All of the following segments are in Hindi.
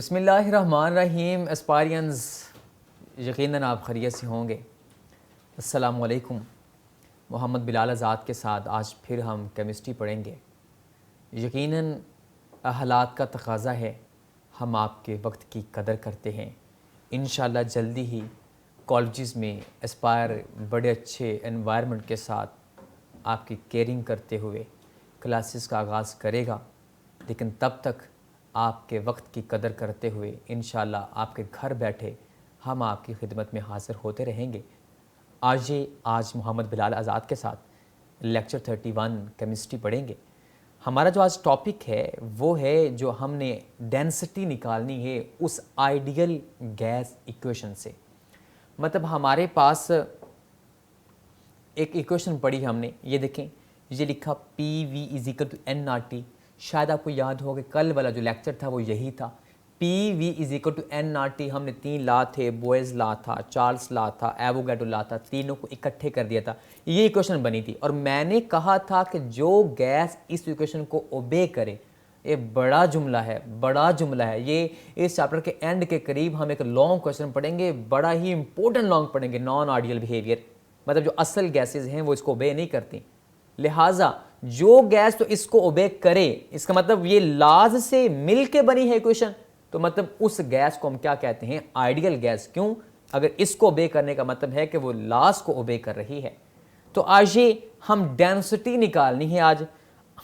बिस्मिल्लाहिर्रहमानिर्रहीम। एस्पायरियंस, यकीनन आप खैरियत से होंगे। अस्सलाम वालेकुम। मोहम्मद बिलाल आज़ाद के साथ आज फिर हम केमिस्ट्री पढ़ेंगे। यकीनन हालात का तकाज़ा है, हम आपके वक्त की कदर करते हैं। इंशाअल्लाह जल्दी ही कॉलेजेस में एस्पायर बड़े अच्छे एनवायरनमेंट के साथ आपकी केयरिंग करते हुए क्लासेस का आगाज़ करेगा, लेकिन तब तक आपके वक्त की कदर करते हुए इंशाअल्लाह आपके घर बैठे हम आपकी खिदमत में हाज़िर होते रहेंगे। आज मोहम्मद बिलाल आज़ाद के साथ लेक्चर 31 केमिस्ट्री पढ़ेंगे। हमारा जो आज टॉपिक है वो है जो हमने डेंसिटी निकालनी है उस आइडियल गैस इक्वेशन से। मतलब हमारे पास एक इक्वेशन पढ़ी हमने, ये देखें, ये लिखा PV = nRT। शायद आपको याद हो कि कल वाला जो लेक्चर था वो यही था। PV = nRT हमने 3 लॉ थे, बोयज़ लॉ था, चार्ल्स लॉ था, एवोगैड्रो लॉ था, तीनों को इकट्ठे कर दिया था। ये इक्वेशन बनी थी और मैंने कहा था कि जो गैस इस इक्वेशन को ओबे करे, ये बड़ा जुमला है, बड़ा जुमला है। ये इस चैप्टर के एंड के करीब हम एक लॉन्ग क्वेश्चन पढ़ेंगे, बड़ा ही इंपॉर्टेंट लॉन्ग पढ़ेंगे, नॉन आइडियल बिहेवियर। मतलब जो असल गैसेज हैं वो इसको ओबे नहीं करती, लिहाजा जो गैस तो इसको ओबे करे, इसका मतलब ये लाज से मिल के बनी है इक्वेशन, तो मतलब उस गैस को हम क्या कहते हैं, आइडियल गैस। क्यों? अगर इसको ओबे करने का मतलब है कि वो लाज को ओबे कर रही है। तो आज ये हम डेंसिटी निकालनी है। आज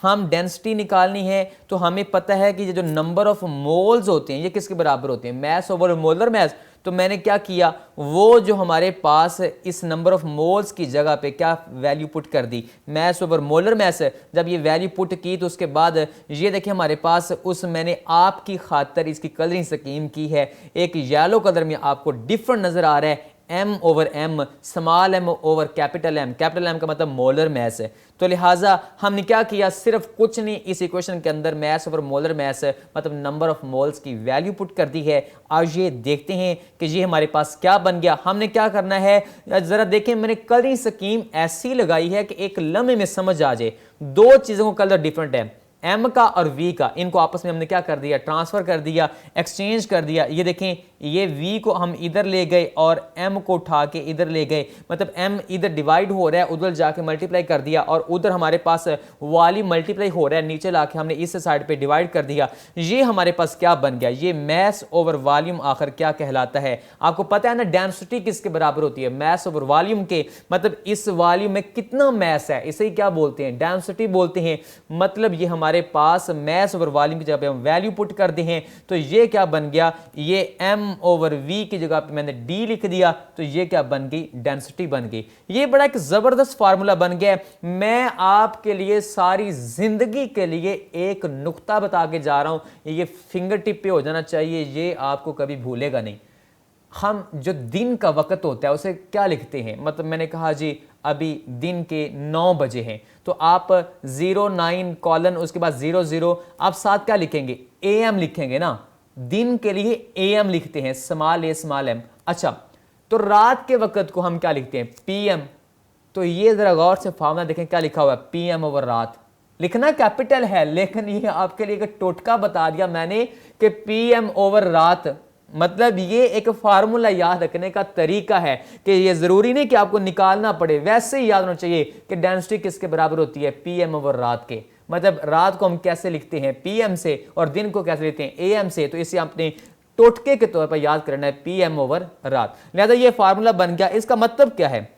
हम डेंसिटी निकालनी है तो हमें पता है कि ये जो नंबर ऑफ मोल्स होते हैं ये किसके बराबर होते हैं, मैस ओवर मोलर मैस। तो मैंने क्या किया, वो जो हमारे पास इस नंबर ऑफ मोल्स की जगह पे क्या वैल्यू पुट कर दी, मैस ओवर मोलर मैस। जब ये वैल्यू पुट की तो उसके बाद ये देखिए हमारे पास उस मैंने आपकी खातर इसकी कलरिंग स्कीम की है। एक येलो कलर में आपको डिफरेंट नज़र आ रहा है, M/M, small m over capital M। Capital M का मतलब मोलर मैस है। तो लिहाजा हमने क्या किया, सिर्फ कुछ नहीं, इस इक्वेशन के अंदर मैस ओवर मोलर मैस मतलब नंबर ऑफ मोल्स की वैल्यू पुट कर दी है। आज ये देखते हैं कि ये हमारे पास क्या बन गया। हमने क्या करना है, जरा देखें, मैंने कलरिंग स्कीम ऐसी लगाई है कि एक लम्हे में समझ आ जाए। दो चीज़ों का कलर डिफरेंट है, M का और V का, इनको आपस में हमने क्या कर दिया, ट्रांसफ़र कर दिया, एक्सचेंज कर दिया। ये देखें, ये V को हम इधर ले गए और M को उठा के इधर ले गए, मतलब M इधर डिवाइड हो रहा है, उधर जाके मल्टीप्लाई कर दिया, और उधर हमारे पास वॉल्यूम मल्टीप्लाई हो रहा है, नीचे लाके हमने इस साइड पे डिवाइड कर दिया। ये हमारे पास क्या बन गया, ये मैस ओवर वॉल्यूम आखिर क्या कहलाता है। आपको पता है ना डेंसिटी किसके बराबर होती है, मैस ओवर वॉल्यूम के। मतलब इस वॉल्यूम में कितना मैस है, इसे क्या बोलते हैं, डेंसिटी बोलते हैं। मतलब ये हमारे पास मैस ओवर वॉल्यूम की जगह पे हम वैल्यू पुट कर दे हैं, तो ये क्या बन गया, ये M/V की जगह पे मैंने D लिख दिया, तो ये क्या बन गई, डेंसिटी बन गई। ये बड़ा एक जबरदस्त फार्मूला बन गया। मैं आपके लिए सारी जिंदगी के लिए एक नुक्ता बता के जा रहा हूं, ये फिंगर टिप पे हो जाना चाहिए, ये आपको कभी भूलेगा नहीं। हम जो दिन का वक्त होता है उसे क्या लिखते हैं, मतलब मैंने कहा जी अभी दिन के 9 बजे हैं, तो आप 09 कॉलन उसके बाद 00, आप साथ क्या लिखेंगे, AM लिखेंगे ना। दिन के लिए AM लिखते हैं, स्मॉल a स्मॉल m। अच्छा, तो रात के वक्त को हम क्या लिखते हैं, PM। तो ये जरा गौर से फार्मूला देखें क्या लिखा हुआ है, PM ओवर रात। लिखना कैपिटल है, लेकिन ये आपके लिए एक टोटका बता दिया मैंने कि PM ओवर रात, मतलब ये एक फार्मूला याद रखने का तरीका है कि ये जरूरी नहीं कि आपको निकालना पड़े, वैसे ही याद होना चाहिए कि डेंसिटी किसके बराबर होती है, PM ओवर रात के। मतलब रात को हम कैसे लिखते हैं, PM से, और दिन को कैसे लिखते हैं, AM से। तो इसे आपने टोटके के तौर पर याद करना है, PM ओवर रात। लिहाजा ये फार्मूला बन गया। इसका मतलब क्या है,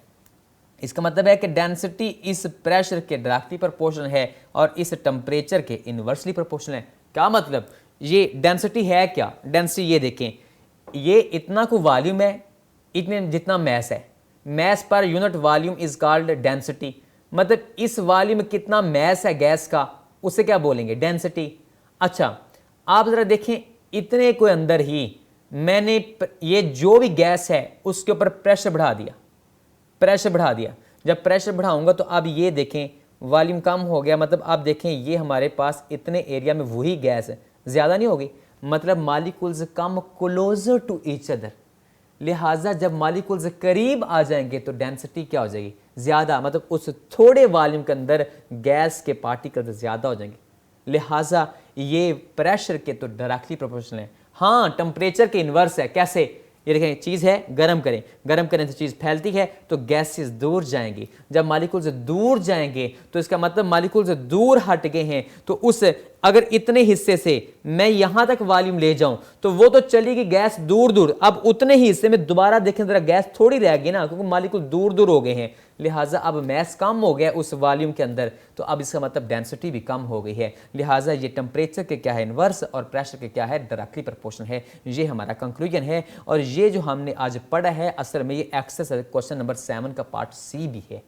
इसका मतलब है कि डेंसिटी इस प्रेशर के डायरेक्टली प्रोपोर्शनल है और इस टेम्परेचर के इनवर्सली प्रोपोर्शनल है। क्या मतलब, ये डेंसिटी है क्या, डेंसिटी ये देखें, ये इतना को वॉल्यूम है, इतने जितना मैस है, मैस पर unit volume is called density. मतलब इस वॉल्यूम में कितना मैस है गैस का, उसे क्या बोलेंगे, डेंसिटी। अच्छा, आप जरा देखें, इतने को अंदर ही मैंने ये जो भी गैस है उसके ऊपर प्रेशर बढ़ा दिया, प्रेशर बढ़ा दिया। जब प्रेशर बढ़ाऊंगा तो अब ये देखें वॉल्यूम कम हो गया, मतलब आप देखें ये हमारे पास इतने एरिया में वही गैस है, ज़्यादा नहीं होगी, मतलब molecules come closer to each other. लिहाजा जब मॉलिक्यूल्स करीब आ जाएंगे तो डेंसिटी क्या हो जाएगी, ज़्यादा, मतलब उस थोड़े वॉल्यूम के अंदर गैस के पार्टिकल्स ज़्यादा हो जाएंगे। लिहाजा ये प्रेशर के तो डायरेक्टली प्रोपोर्शनल है। हाँ, टेम्परेचर के इन्वर्स है। कैसे? ये देखें, चीज़ है, गर्म करें, गर्म करने से चीज़ फैलती है तो गैसेस दूर जाएंगी। जब मालिक्यूल से दूर जाएंगे तो इसका मतलब मालिक्यूल से दूर हट गए हैं। तो उस अगर इतने हिस्से से मैं यहां तक वॉल्यूम ले जाऊं तो वो तो चलेगी गैस दूर दूर। अब उतने ही हिस्से में दोबारा देखें जरा, गैस थोड़ी रहेगी ना, क्योंकि मालिक्यूल दूर दूर हो गए हैं। लिहाजा अब मैस कम हो गया उस वॉल्यूम के अंदर, तो अब इसका मतलब डेंसिटी भी कम हो गई है। लिहाजा ये टेम्परेचर के क्या है इन्वर्स और प्रेशर के क्या है डायरेक्टली प्रोपोर्शनल है। ये हमारा कंक्लूजन है। और ये जो हमने आज पढ़ा है असल में ये एक्सरसाइज क्वेश्चन नंबर 7 का पार्ट सी भी है।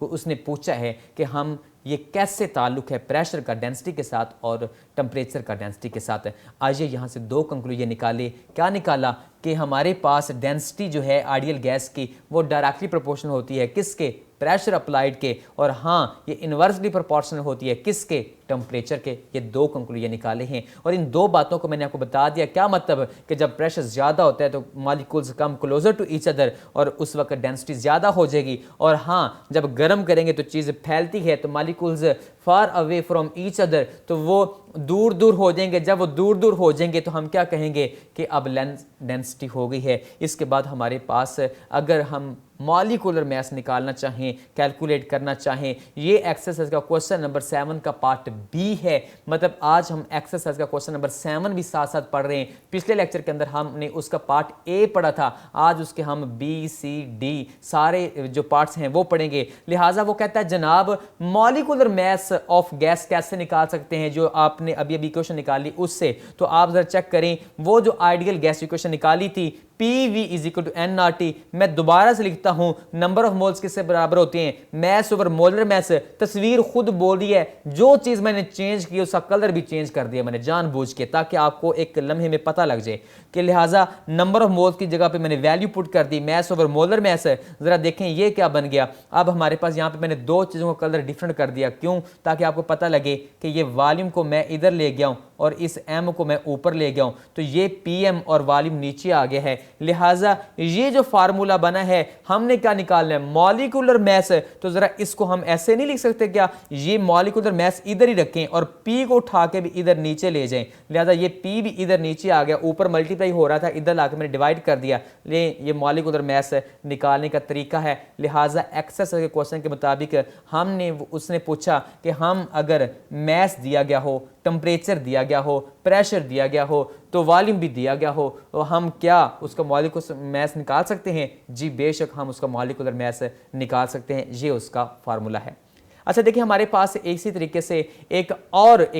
उसने पूछा है कि हम ये कैसे ताल्लुक है प्रेशर का डेंसिटी के साथ और टेम्परेचर का डेंसिटी के साथ। आइए यहाँ से दो कंक्लूजन निकाले। क्या निकाला? कि हमारे पास डेंसिटी जो है आइडियल गैस की वो डायरेक्टली प्रोपोर्शनल होती है किसके? प्रेशर अप्लाइड के। और हाँ, ये इन्वर्सली प्रोपोर्शनल होती है किसके? टेम्परेचर के। ये दो कंक्लूजन निकाले हैं और इन दो बातों को मैंने आपको बता दिया। क्या मतलब? कि जब प्रेशर ज़्यादा होता है तो molecules come closer to each other और उस वक्त डेंसिटी ज़्यादा हो जाएगी। और हाँ, जब गर्म करेंगे तो चीज़ फैलती है तो molecules far away from each other, तो वो दूर दूर हो जाएंगे। जब वो दूर दूर हो जाएंगे तो हम क्या कहेंगे कि अब डेंसिटी हो गई है। इसके बाद हमारे पास अगर हम मॉलिक्यूलर मास निकालना चाहें, कैलकुलेट करना चाहें, ये एक्सरसाइज का क्वेश्चन नंबर 7 का पार्ट बी है। मतलब आज हम एक्सरसाइज का क्वेश्चन नंबर 7 भी साथ साथ पढ़ रहे हैं। पिछले लेक्चर के अंदर हमने उसका पार्ट ए पढ़ा था, आज उसके हम बी सी डी सारे जो पार्ट्स हैं वो पढ़ेंगे। लिहाजा वो कहता है जनाब मॉलिक्यूलर मास ऑफ गैस कैसे निकाल सकते हैं, जो आपने अभी अभी इक्वेशन निकाली उससे। तो आप जरा चेक करें, वो जो आइडियल गैस इक्वेशन निकाली थी PV is equal to NRT। मैं दोबारा से लिखता हूं, नंबर ऑफ मोल्स किससे बराबर होते हैं? Mass over molar mass. तस्वीर खुद बोल रही है, जो चीज मैंने चेंज की उसका कलर भी चेंज कर दिया मैंने जानबूझ के, ताकि आपको एक लम्हे में पता लग जाए कि लिहाजा नंबर ऑफ मोल्स की जगह पे मैंने वैल्यू पुट कर दी मैस ओवर मोलर मैस। जरा देखें ये क्या बन गया। अब हमारे पास यहाँ पे मैंने दो चीजों का कलर डिफरेंट कर दिया। क्यों? ताकि आपको पता लगे कि ये वॉल्यूम को मैं इधर ले गया हूं और इस M को मैं ऊपर ले गया हूं, तो ये PM और वॉल्यूम नीचे आ गया है। लिहाजा ये जो फार्मूला बना है हमने क्या निकालना है? Molecular mass. तो जरा इसको हम ऐसे नहीं लिख सकते क्या? ये मॉलिक्यूलर मास इधर ही रखें और P को उठा के भी इधर नीचे ले जाएं। लिहाजा ये P भी इधर नीचे आ गया, ऊपर मल्टीप्लाई हो रहा था, इधर लाके मैंने डिवाइड कर दिया। ये मॉलिक्यूलर मास निकालने का तरीका है। लिहाजा एक्सरसाइज के क्वेश्चन के मुताबिक हमने उसने पूछा कि हम अगर मास दिया गया हो, टेम्परेचर दिया गया हो, प्रेशर दिया गया हो, तो वॉल्यूम भी दिया गया हो, तो हम क्या उसका मॉलिक्यूलर मास निकाल सकते हैं? जी बेशक हम उसका मॉलिक्यूलर मास निकाल सकते हैं। ये उसका फार्मूला है। अच्छा देखिए, हमारे पास इसी तरीके से एक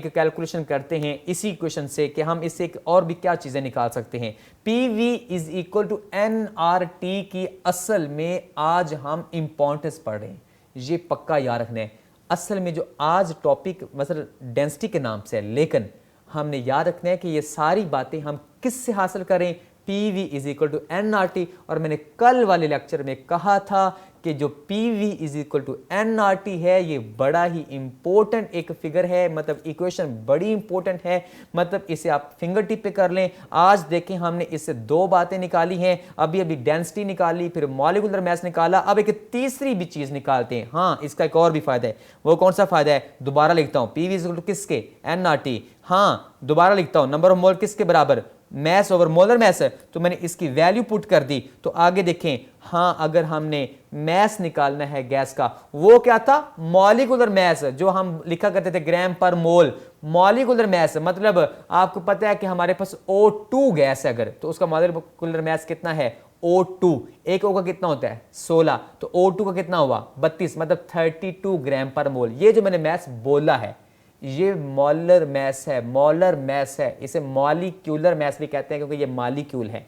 कैलकुलेशन करते हैं इसी क्वेश्चन से कि हम इससे एक और भी क्या चीज़ें निकाल सकते हैं। PV is equal to NRT की असल में आज हम इंपॉर्टेंस पढ़ रहे हैं, ये पक्का याद रखना है। असल में जो आज टॉपिक मतलब डेंसिटी के नाम से है, लेकिन हमने याद रखना है कि ये सारी बातें हम किससे हासिल करें? PV is equal to NRT। और मैंने कल वाले लेक्चर में कहा था कि जो PV is equal to NRT है ये बड़ा ही इंपॉर्टेंट एक फिगर है, मतलब इक्वेशन बड़ी इंपॉर्टेंट है, मतलब इसे आप फिंगर टिप पे कर लें। आज देखें हमने इससे दो बातें निकाली हैं, अभी अभी डेंसिटी निकाली, फिर मॉलिक्यूलर मास निकाला, अब एक तीसरी भी चीज निकालते हैं। हाँ, इसका एक और भी फायदा है। वो कौन सा फायदा है? दोबारा लिखता हूं, PV इज इक्वल टू किसके? NRT। हाँ, दोबारा लिखता हूं, नंबर ऑफ मोल किसके बराबर? Mass over molar mass. तो मैंने इसकी वैल्यू पुट कर दी। तो आगे देखें, हाँ अगर हमने मैस निकालना है गैस का, वो क्या था? मॉलिक्यूलर मैस, जो हम लिखा करते थे ग्राम पर मोल। मॉलिक्यूलर मैस मतलब आपको पता है कि हमारे पास O2 गैस है अगर, तो उसका मॉलिक्यूलर मैस कितना है? O2। एक O का कितना होता है? 16। तो O2 का कितना हुआ? 32, मतलब 32 ग्राम पर मोल। ये जो मैंने मैस बोला है ये मोलर मैस है, मोलर मैस है। इसे मॉलिक्यूलर मैस भी कहते हैं क्योंकि ये मॉलिक्यूल है।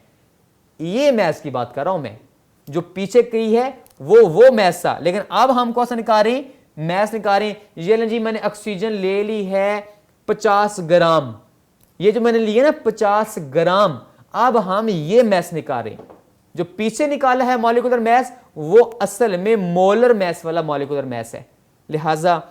ये मैस की बात कर रहा हूं मैं, जो पीछे की है वो मैस था। लेकिन अब हम कौन सा निकाल रहे? मैस निकाल रहे। ये लें जी, मैंने ऑक्सीजन ले ली है 50 ग्राम, ये जो मैंने लिया ना 50 ग्राम, अब हम ये मैस निकाल रहे। जो पीछे निकाला है मॉलिक्यूलर मैस वो असल में मोलर मैस वाला मॉलिक्यूलर मैस है। लिहाजा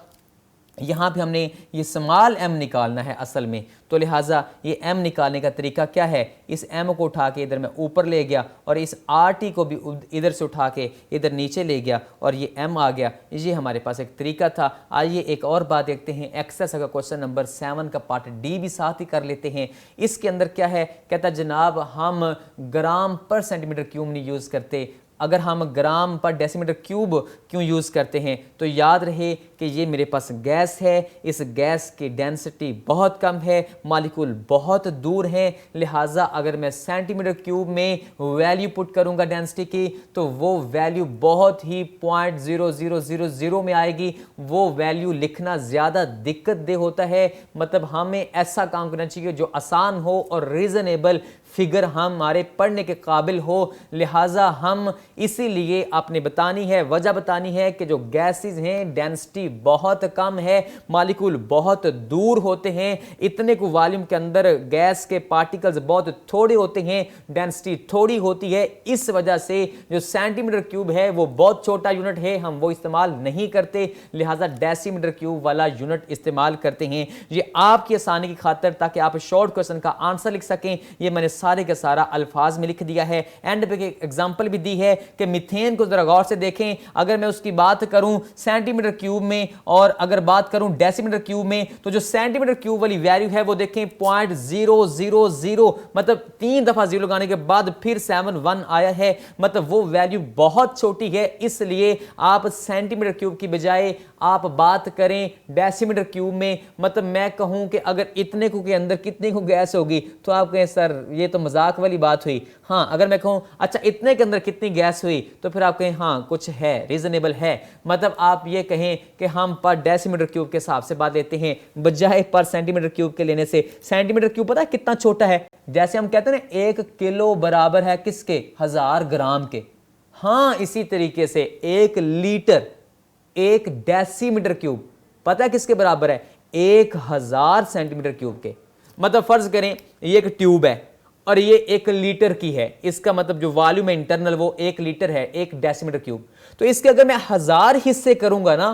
यहाँ पे हमने ये स्मॉल m निकालना है असल में, तो लिहाजा ये m निकालने का तरीका क्या है, इस m को उठा के इधर मैं ऊपर ले गया और इस RT को भी इधर से उठा के इधर नीचे ले गया और ये m आ गया। ये हमारे पास एक तरीका था। आइए एक और बात देखते हैं, एक्सरसाइज का क्वेश्चन नंबर 7 का पार्ट डी भी साथ ही कर लेते हैं। इसके अंदर क्या है, कहता जनाब हम ग्राम पर सेंटीमीटर क्यूब नहीं यूज़ करते, अगर हम ग्राम पर डेसीमीटर क्यूब क्यों यूज़ करते हैं, तो याद रहे कि ये मेरे पास गैस है, इस गैस की डेंसिटी बहुत कम है, मॉलिक्यूल बहुत दूर हैं, लिहाजा अगर मैं सेंटीमीटर क्यूब में वैल्यू पुट करूंगा डेंसिटी की तो वो वैल्यू बहुत ही 0.0000 में आएगी। वो वैल्यू लिखना ज़्यादा दिक्कत दे होता है, मतलब हमें ऐसा काम करना चाहिए जो आसान हो और रीज़नेबल फिगर हमारे पढ़ने के काबिल हो। लिहाजा हम इसीलिए आपने बतानी है, वजह बतानी है कि जो गैसेस हैं डेंसिटी बहुत कम है, मॉलिक्यूल बहुत दूर होते हैं, इतने को वॉल्यूम के अंदर गैस के पार्टिकल्स बहुत थोड़े होते हैं, डेंसिटी थोड़ी होती है। इस वजह से जो सेंटीमीटर क्यूब है वो बहुत छोटा यूनिट है, हम वो इस्तेमाल नहीं करते, लिहाजा डेसीमीटर क्यूब वाला यूनिट इस्तेमाल करते हैं। ये आपकी आसानी की खातिर, ताकि आप शॉर्ट क्वेश्चन का आंसर लिख सकें, ये मैंने सारे का सारा अल्फाज में लिख दिया है। एंड पे एग्जांपल भी दी है कि मीथेन को जरा गौर से देखें, अगर मैं उसकी बात करूं सेंटीमीटर क्यूब में और अगर बात करूं डेसीमीटर क्यूब में, तो जो सेंटीमीटर क्यूब वाली वैल्यू है वो देखें 0.000, मतलब 3 दफा 0 लगाने के बाद फिर 71 आया है, मतलब वो वैल्यू बहुत छोटी है। इसलिए आप सेंटीमीटर क्यूब की बजाय आप बात करें डेसीमीटर क्यूब में। मतलब मैं कहूं कि अगर इतने को के अंदर कितने को गैस होगी, तो आप कहें सर ये तो मजाक वाली बात हुई। हाँ, अगर मैं कहूं अच्छा इतने के अंदर कितनी गैस हुई, तो फिर आप कहें हाँ कुछ है, रीजनेबल है। मतलब आप ये कहें कि हम पर डेसीमीटर क्यूब के हिसाब से बात लेते हैं बजाय पर सेंटीमीटर क्यूब के लेने से। सेंटीमीटर क्यूब पता है कितना छोटा है, जैसे हम कहते हैं ना 1 किलो बराबर है किसके, 1000 ग्राम के। हाँ, इसी तरीके से 1 लीटर 1 डेसीमीटर क्यूब पता है किसके बराबर है, 1000 सेंटीमीटर क्यूब के। मतलब फर्ज करें ये एक ट्यूब है और ये 1 लीटर की है, इसका मतलब जो वॉल्यूम है इंटरनल वो 1 लीटर है, 1 डेसीमीटर क्यूब। तो इसके अगर मैं 1000 हिस्से करूंगा ना,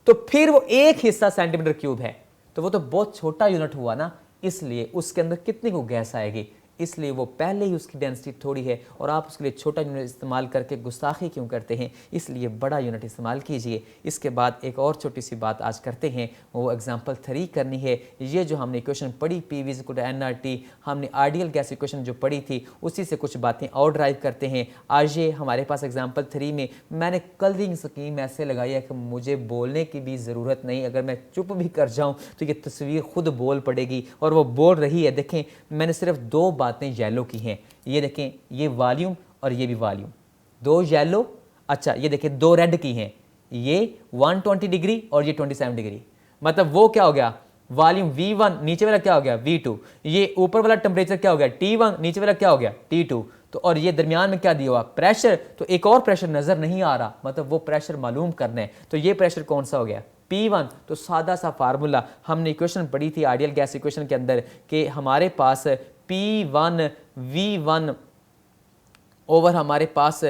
तो फिर वो 1 हिस्सा सेंटीमीटर क्यूब है, तो वो तो बहुत छोटा यूनिट हुआ ना, इसलिए उसके अंदर कितनी को गैस आएगी, इसलिए वो पहले ही उसकी डेंसिटी थोड़ी है और आप उसके लिए छोटा यूनिट इस्तेमाल करके गुस्ताखी क्यों करते हैं, इसलिए बड़ा यूनिट इस्तेमाल कीजिए। इसके बाद एक और छोटी सी बात आज करते हैं, वो एग्जांपल 3 करनी है। ये जो हमने इक्वेशन पढ़ी PV = nRT, हमने आइडियल गैस इक्वेशन जो पढ़ी थी उसी से कुछ बातें और ड्राइव करते हैं। आज ये हमारे पास एग्जाम्पल 3 में मैंने कलरिंग स्कीम ऐसे लगाई है कि मुझे बोलने की भी ज़रूरत नहीं, अगर मैं चुप भी कर जाऊँ तो ये तस्वीर खुद बोल पड़ेगी और वो बोल रही है। देखें मैंने सिर्फ 2 बातें येलो की हैं, ये देखें ये वॉल्यूम और ये भी वॉल्यूम, 2 येलो। अच्छा ये देखें 2 रेड की हैं, ये 120 डिग्री और ये 27 डिग्री। मतलब वो क्या हो गया, वॉल्यूम V1, नीचे वाला क्या हो गया V2, ये ऊपर वाला टेम्परेचर क्या हो गया T1, नीचे वाला क्या हो गया T2। तो और ये दरमियान में क्या दिया हुआ प्रेशर, तो एक और प्रेशर नजर नहीं आ रहा, मतलब वो प्रेशर मालूम करना है। तो ये प्रेशर कौन सा हो गया P1। तो सादा सा फार्मूला हमने इक्वेशन पढ़ी थी आइडियल गैस इक्वेशन के अंदर कि हमारे पास P1 V1 ओवर हमारे पास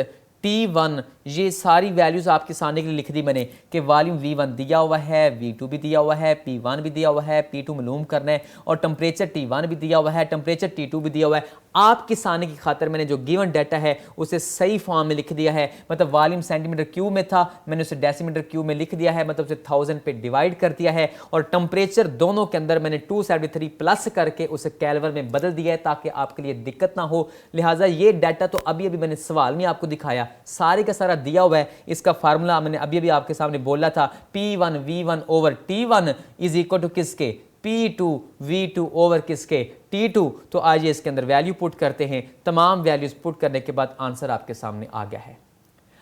T1, ये सारी वैल्यूज आपके सामने के लिए लिख दी मैंने कि वॉल्यूम V1 दिया हुआ है, V2 भी दिया हुआ है, P1 भी दिया हुआ है, P2 मालूम करना है, और टेम्परेचर T1 भी दिया हुआ है, टेम्परेचर T2 भी दिया हुआ है। आपकी सामने की खातिर मैंने जो गिवन डाटा है उसे सही फॉर्म में लिख दिया है। मतलब वॉल्यूम सेंटीमीटर क्यूब में था, मैंने उसे डेसीमीटर क्यूब में लिख दिया है, मतलब उसे 1000 पे डिवाइड कर दिया है, और टेम्परेचर दोनों के अंदर मैंने 273 प्लस करके उसे कैलवर में बदल दिया है ताकि आपके लिए दिक्कत ना हो। लिहाजा ये डाटा तो अभी अभी मैंने सवाल में आपको दिखाया, सारे का सारा दिया हुआ है। इसका फार्मूला मैंने अभी अभी आपके सामने बोला था, P1 V1 over T1 is equal to किसके, P2 V2 ओवर किसके T2। तो आइए इसके अंदर वैल्यू पुट करते हैं। तमाम वैल्यूज पुट करने के बाद आंसर आपके सामने आ गया है।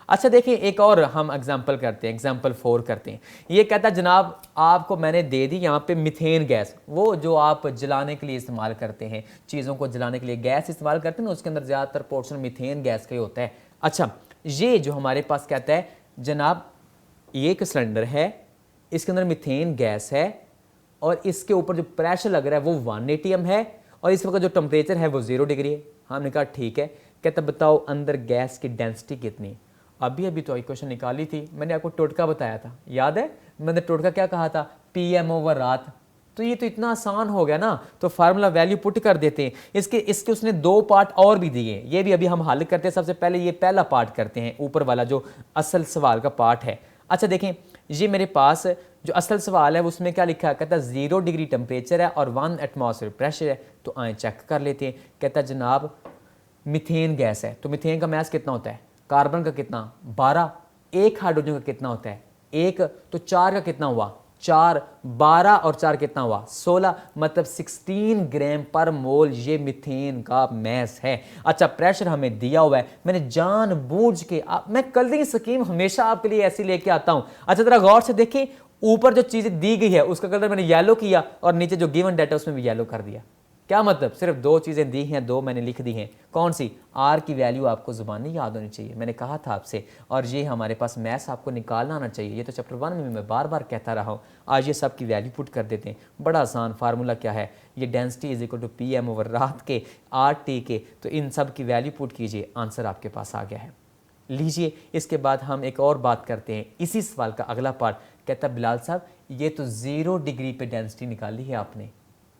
अच्छा देखिए एक और हम एग्जाम्पल करते हैं, एग्जाम्पल 4 करते हैं। ये कहता है जनाब आपको मैंने दे दी यहाँ पे मीथेन गैस, वो जो आप जलाने के लिए इस्तेमाल करते हैं, चीज़ों को जलाने के लिए गैस इस्तेमाल करते हैं ना, उसके अंदर ज़्यादातर पोर्शन मीथेन गैस का ही होता है। अच्छा ये जो हमारे पास कहता है जनाब ये एक सिलेंडर है, इसके अंदर मीथेन गैस है और इसके ऊपर जो प्रेशर लग रहा है वो 1 atm है और इस वक्त जो टेम्परेचर है वो 0 डिग्री है। हमने कहा ठीक है, कहता बताओ अंदर गैस की डेंसिटी कितनी। अभी अभी तो इक्वेशन निकाली थी, मैंने आपको टोटका बताया था, याद है मैंने टोटका क्या कहा था, PM/रात। तो ये तो इतना आसान हो गया ना, तो फार्मूला वैल्यू पुट कर देते हैं। इसके इसके उसने 2 पार्ट और भी दिए, ये भी अभी हम हल करते हैं। सबसे पहले ये पहला पार्ट करते हैं, ऊपर वाला जो असल सवाल का पार्ट है। अच्छा देखें, ये मेरे पास जो असल सवाल है उसमें क्या लिखा है, कहता है 0 डिग्री टेम्परेचर है और 1 एटमॉस्फेयर प्रेशर है। तो आए चेक कर लेते हैं। कहता है जनाब मीथेन गैस है, तो मीथेन का मैस कितना होता है, कार्बन का कितना 12, एक हाइड्रोजन का कितना होता है 1, तो 4 का कितना हुआ 4, 12 और 4 कितना हुआ 16, मतलब 16 ग्राम पर मोल ये मीथेन का मैस है। अच्छा प्रेशर हमें दिया हुआ है, मैंने जानबूझ के मैं कल की स्कीम हमेशा आपके लिए ऐसी लेके आता हूं। अच्छा जरा गौर से देखिए, ऊपर जो चीजें दी गई है उसका कलर मैंने येलो किया और नीचे जो गिवन डाटा उसमें भी येलो कर दिया। क्या मतलब, सिर्फ 2 चीज़ें दी हैं, 2 मैंने लिख दी हैं। कौन सी, आर की वैल्यू आपको ज़ुबानी याद होनी चाहिए, मैंने कहा था आपसे, और ये हमारे पास मैथ्स आपको निकालना आना चाहिए। ये तो चैप्टर 1 में मैं बार बार कहता रहा हूँ। आज ये सब की वैल्यू पुट कर देते हैं। बड़ा आसान फार्मूला क्या है, ये डेंसिटी इज इक्वल टू PM/रात के RT के, तो इन सब की वैल्यू पुट कीजिए, आंसर आपके पास आ गया है। लीजिए इसके बाद हम एक और बात करते हैं, इसी सवाल का अगला पार्ट। कहता बिलाल साहब ये तो 0 डिग्री पे डेंसिटी निकाली है आपने।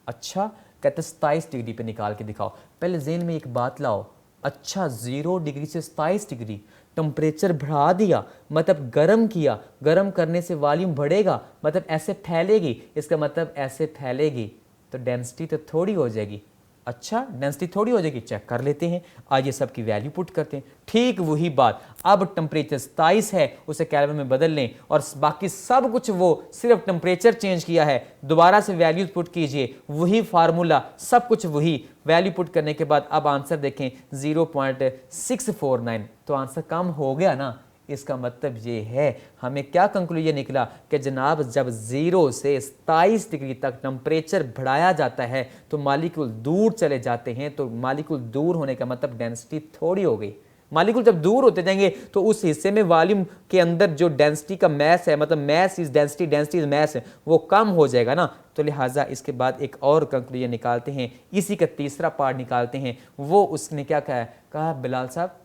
अच्छा, कहते 27 डिग्री पे निकाल के दिखाओ। पहले जेहन में एक बात लाओ, अच्छा 0 डिग्री से 27 डिग्री टेम्परेचर बढ़ा दिया, मतलब गर्म किया, गर्म करने से वॉल्यूम बढ़ेगा, मतलब ऐसे फैलेगी, इसका मतलब ऐसे फैलेगी, तो डेंसिटी तो थोड़ी हो जाएगी। अच्छा डेंसिटी थोड़ी हो जाएगी, चेक कर लेते हैं। आज ये सब की वैल्यू पुट करते हैं। ठीक वही बात, अब टेम्परेचर 27 है, उसे केल्विन में बदल लें और बाकी सब कुछ वो सिर्फ टेम्परेचर चेंज किया है। दोबारा से वैल्यूज पुट कीजिए, वही फार्मूला, सब कुछ वही। वैल्यू पुट करने के बाद अब आंसर देखें 0.649, तो आंसर कम हो गया ना। इसका मतलब ये है, हमें क्या कंक्लूजन निकला कि जनाब जब 0 से 27 डिग्री तक टेम्परेचर बढ़ाया जाता है तो मालिक्यूल दूर चले जाते हैं। तो मालिक्यूल दूर होने का मतलब डेंसिटी थोड़ी हो गई। मालिक्यूल जब दूर होते जाएंगे तो उस हिस्से में वॉल्यूम के अंदर जो डेंसिटी का मैस है, मतलब mass is density, density is mass है, वो कम हो जाएगा ना। तो लिहाजा इसके बाद एक और कंक्लूजन निकालते हैं, इसी का तीसरा पार्ट निकालते हैं। वो उसने क्या कहा है, कहा बिलाल साहब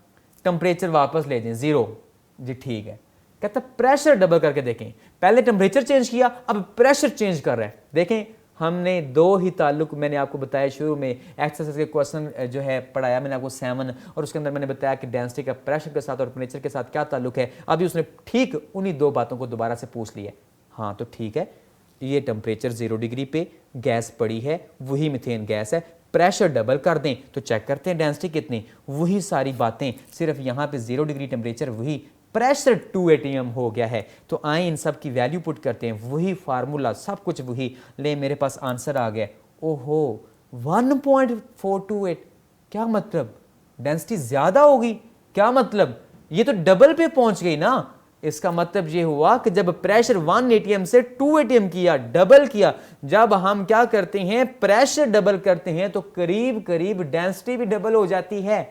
टेम्परेचर वापस ले जाएं 0। जी ठीक है। कहता प्रेशर डबल करके देखें, पहले टेम्परेचर चेंज किया, अब प्रेशर चेंज कर रहे हैं। देखें हमने 2 ही ताल्लुक मैंने आपको बताया शुरू में, एक्सरसाइज के क्वेश्चन जो है पढ़ाया मैंने आपको 7, और उसके अंदर मैंने बताया कि डेंसिटी का प्रेशर के साथ और टेम्परेचर के साथ क्या ताल्लुक है। अभी उसने ठीक उन्हीं 2 बातों को दोबारा से पूछ लिया। हाँ तो ठीक है, ये टेम्परेचर 0 डिग्री पे गैस पड़ी है, वही मीथेन गैस है, प्रेशर डबल कर दें तो चेक करते हैं डेंसिटी कितनी, वही सारी बातें, सिर्फ यहाँ पे 0 डिग्री टेम्परेचर, वही प्रेशर 2 atm हो गया है। तो आए इन सब की वैल्यू पुट करते हैं, वही फार्मूला, सब कुछ वही। ले मेरे पास आंसर आ गया, ओहो 1.428। क्या मतलब, डेंसिटी ज्यादा होगी, क्या मतलब, ये तो डबल पे पहुंच गई ना। इसका मतलब ये हुआ कि जब प्रेशर 1 atm से 2 atm किया, डबल किया, जब हम क्या करते हैं प्रेशर डबल करते हैं तो करीब करीब डेंसिटी भी डबल हो जाती है।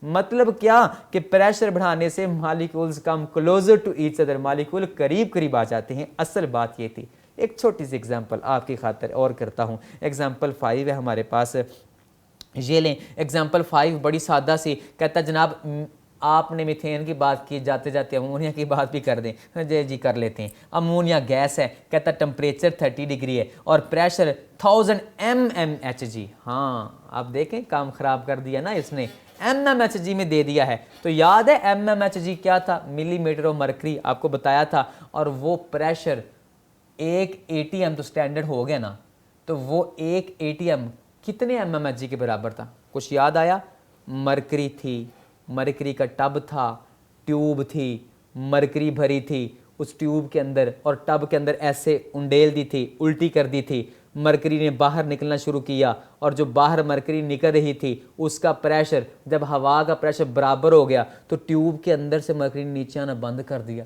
मतलब क्या कि प्रेशर बढ़ाने से molecules come closer to each other, molecule करीब करीब आ जाते हैं। असल बात ये थी। एक छोटी सी एग्जांपल आपकी खातिर और करता हूं। एग्जांपल 5 है हमारे पास, ये लें। एग्जांपल 5 बड़ी सादा सी, कहता जनाब आपने मीथेन की बात की, जाते जाते अमोनिया की बात भी कर दें। जी जी कर लेते हैं। अमोनिया गैस है, कहता टेम्परेचर 30 डिग्री है और प्रेशर 1000 mmHg। हाँ आप देखें काम खराब कर दिया ना इसने, mmHg में दे दिया है। तो याद है mmHg क्या था, मिलीमीटर ऑफ मरकरी, आपको बताया था। और वो प्रेशर 1 atm तो स्टैंडर्ड हो गया ना, तो वो 1 atm कितने mmHg के बराबर था, कुछ याद आया। मरकरी थी, मरकरी का टब था, ट्यूब थी, मरकरी भरी थी उस ट्यूब के अंदर, और टब के अंदर ऐसे उंडेल दी थी, उल्टी कर दी थी। मरकरी ने बाहर निकलना शुरू किया, और जो बाहर मरकरी निकल रही थी उसका प्रेशर, जब हवा का प्रेशर बराबर हो गया तो ट्यूब के अंदर से मरकरी ने नीचे आना बंद कर दिया।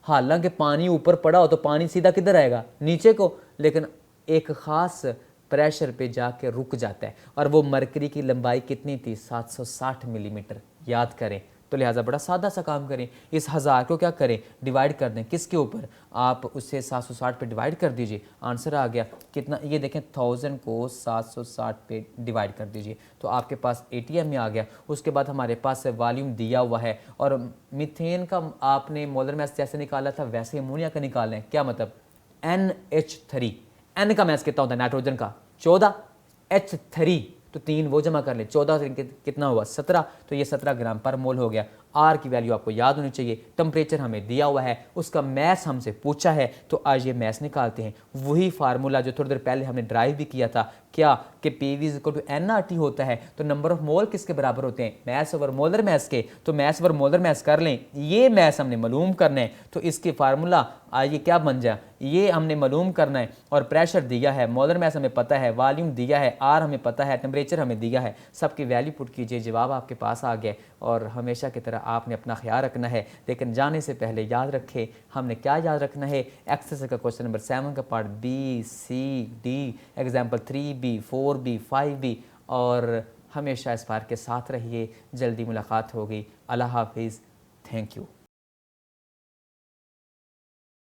हालांकि पानी ऊपर पड़ा हो तो पानी सीधा किधर आएगा, नीचे को, लेकिन एक ख़ास प्रेशर पे जाके रुक जाता है। और वो मरकरी की लंबाई कितनी थी, 760 मिलीमीटर, याद करें। तो लिहाजा बड़ा सादा सा काम करें, इस 1000 को क्या करें, डिवाइड कर दें, किसके ऊपर, आप उससे 760 पे डिवाइड कर दीजिए, आंसर आ गया कितना। ये देखें 1000 को 760 पे डिवाइड कर दीजिए तो आपके पास atm में आ गया। उसके बाद हमारे पास वॉल्यूम दिया हुआ है, और मीथेन का आपने मोलर मैस जैसे निकाला था वैसे अमोनिया का निकालना है। क्या मतलब, NH3, N का मैथ कितना होता है नाइट्रोजन का 14, H3 तो 3 वो जमा कर ले, 14 से कितना हुआ 17, तो ये 17 ग्राम पर मोल हो गया। आर की वैल्यू आपको याद होनी चाहिए। टेम्परेचर हमें दिया हुआ है, उसका मैथ्स हमसे पूछा है, तो आज ये मैथ्स निकालते हैं। वही फार्मूला जो थोड़ी देर पहले हमने ड्राइव भी किया था, क्या कि PV is equal to NRT होता है, तो नंबर ऑफ मोल किसके बराबर होते हैं, मैथ्स ओवर मोलर मैथ्स के। तो मैथ्स ओवर मोलर मैथ्स कर लें, ये मैथ्स हमने मालूम करना है, तो इसके फार्मूला ये क्या बन जाए, ये हमने मालूम करना है। और प्रेशर दिया है, मोलर मैथ्स हमें पता है, वॉल्यूम दिया है, आर हमें पता है, टेम्परेचर हमें दिया है, सबकी वैल्यू पुट कीजिए, जवाब आपके पास आ गया। और हमेशा की तरह आपने अपना ख्याल रखना है, लेकिन जाने से पहले याद रखें हमने क्या याद रखना है। एक्सरसाइज का क्वेश्चन नंबर 7 का part B, C, D, example 3B, 4B, 5B, और हमेशा इस पार के साथ रहिए। जल्दी मुलाकात होगी। अल्लाह हाफिज़। Thank you.